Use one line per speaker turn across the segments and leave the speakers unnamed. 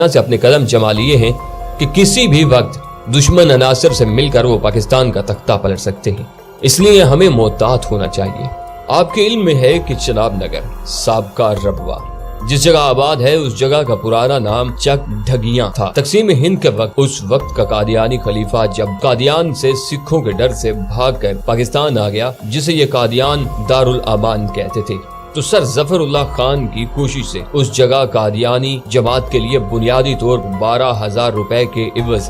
से अपने कदम जमा लिए हैं कि किसी भी वक्त दुश्मन अनासर से मिलकर वो पाकिस्तान का तख्ता पलट सकते हैं। इसलिए हमें मोहतात होना चाहिए। आपके इल्म में है कि चनाब नगर साबका रबवा जिस जगह आबाद है उस जगह का पुराना नाम चक ढगियां था। तकसीम हिंद के वक्त उस वक्त का कादियानी खलीफा जब कादियान से सिखों के डर से भागकर पाकिस्तान आ गया, जिसे ये कादियान दारुल अमान कहते थे, तो सर जफरुल्लाह खान की कोशिश से उस जगह कादियानी जमात के लिए बुनियादी तौर पर 12,000 रुपए के इवज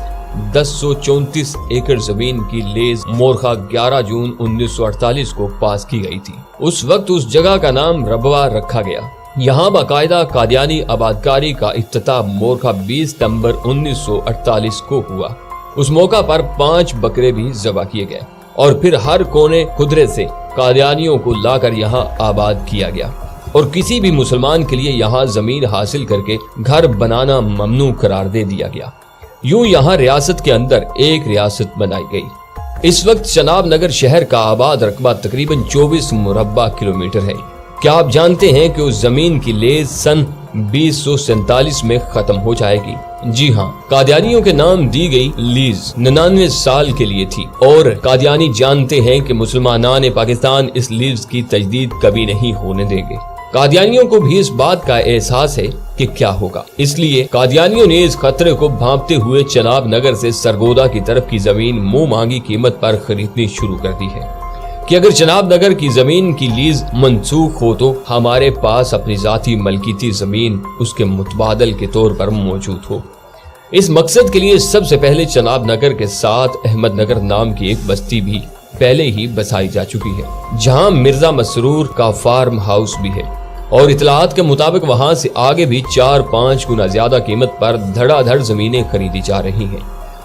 1034 एकड़ जमीन की लेज मोरखा 11 जून 1948 को पास की गई थी। उस वक्त उस जगह का नाम रबवा रखा गया। यहाँ बाकायदा कादियानी आबादकारी का इफ्तिताह मोरखा 20 सितंबर 1948 को हुआ। उस मौका पर 5 बकरे भी ज़बह किए गए और फिर हर कोने खुदरे से कादियानियों को लाकर यहाँ आबाद किया गया और किसी भी मुसलमान के लिए यहाँ जमीन हासिल करके घर बनाना ममनू करार दे दिया गया। यूं यहाँ रियासत के अंदर एक रियासत बनाई गई। इस वक्त चनाब नगर शहर का आबाद रकबा तकरीबन 24 मुरब्बा किलोमीटर है। क्या आप जानते हैं कि उस जमीन की लेज सन 2047 में खत्म हो जाएगी? जी हाँ, कादियानियों के नाम दी गई लीज 99 साल के लिए थी और कादियानी जानते हैं कि मुसलमानान पाकिस्तान इस लीज की तजदीद कभी नहीं होने देंगे। कादियानियों को भी इस बात का एहसास है कि क्या होगा, इसलिए कादियानियों ने इस खतरे को भांपते हुए चनाब नगर से सरगोदा की तरफ की जमीन मुंह मांगी कीमत पर खरीदनी शुरू कर दी है कि अगर चनाब नगर की जमीन की लीज मंसूख हो तो हमारे पास अपनी जाती मलकीती जमीन उसके मुतबादल के तौर पर मौजूद हो। इस मकसद के लिए सबसे पहले चनाब नगर के साथ अहमद नगर नाम की एक बस्ती भी पहले ही बसाई जा चुकी है, जहां मिर्जा मसरूर का फार्म हाउस भी है और इतलात के मुताबिक वहां से आगे भी 4-5 गुना ज्यादा कीमत पर धड़ाधड़ जमीनें खरीदी जा रही हैं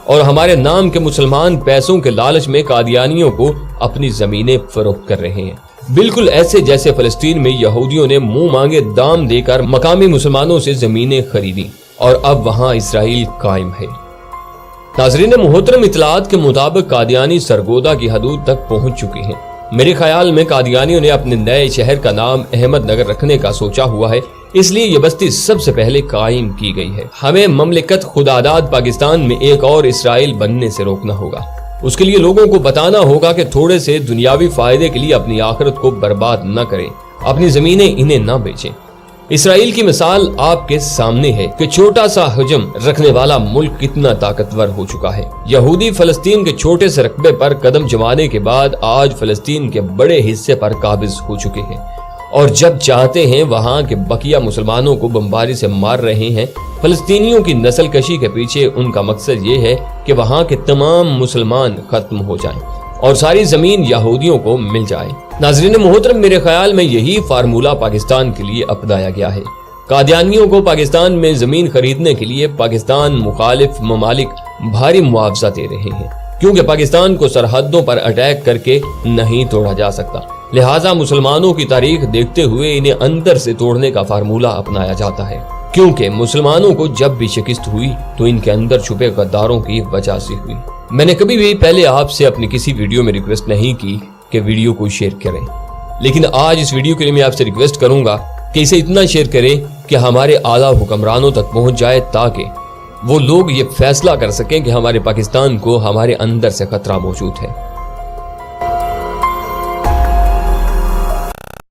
और हमारे नाम के मुसलमान पैसों के लालच में कादियानियों को अपनी जमीनें फरोख्त कर रहे हैं। बिल्कुल ऐसे जैसे फलस्तीन में यहूदियों ने मुंह मांगे दाम देकर मकामी मुसलमानों से जमीनें खरीदी और अब वहां इसराइल कायम है। नाज़रीन मोहतरम, इतलात के मुताबिक कादियानी सरगोदा की हदूद तक पहुंच चुके हैं। मेरे ख्याल में कादियानियों ने अपने नए शहर का नाम अहमद नगर रखने का सोचा हुआ है, इसलिए ये बस्ती सबसे पहले कायम की गई है। हमें ममलिकत खुदादाद पाकिस्तान में एक और इसराइल बनने से रोकना होगा। उसके लिए लोगों को बताना होगा कि थोड़े से दुनियावी फायदे के लिए अपनी आखिरत को बर्बाद न करें, अपनी जमीनें इन्हें न बेचें। इसराइल की मिसाल आपके सामने है कि छोटा सा हजम रखने वाला मुल्क कितना ताकतवर हो चुका है। यहूदी फलस्तीन के छोटे से रकबे पर कदम जमाने के बाद आज फलस्तीन के बड़े हिस्से पर काबिज हो चुके हैं और जब चाहते हैं वहां के बकिया मुसलमानों को बमबारी से मार रहे हैं। फलस्तीनियों की नस्ल कशी के पीछे उनका मकसद ये है कि वहां के तमाम मुसलमान खत्म हो जाएं और सारी जमीन यहूदियों को मिल जाए। नाज़रीन मोहतरम, मेरे ख्याल में यही फार्मूला पाकिस्तान के लिए अपनाया गया है। कादियानियों को पाकिस्तान में जमीन खरीदने के लिए पाकिस्तान मुखालिफ ममालिक भारी मुआवजा दे रहे हैं, क्योंकि पाकिस्तान को सरहदों पर अटैक करके नहीं तोड़ा जा सकता। लिहाजा मुसलमानों की तारीख देखते हुए इन्हें अंदर से तोड़ने का फार्मूला अपनाया जाता है, क्योंकि मुसलमानों को जब भी शिकस्त हुई तो इनके अंदर छुपे गद्दारों की वजह से हुई। मैंने कभी भी पहले आपसे अपनी किसी वीडियो में रिक्वेस्ट नहीं की कि वीडियो को शेयर करें, लेकिन आज इस वीडियो के लिए मैं आपसे रिक्वेस्ट करूंगा कि इसे इतना शेयर करें कि हमारे आला हुक्मरानों तक पहुंच जाए, ताकि वो लोग ये फैसला कर सकें कि हमारे पाकिस्तान को हमारे अंदर से खतरा मौजूद है।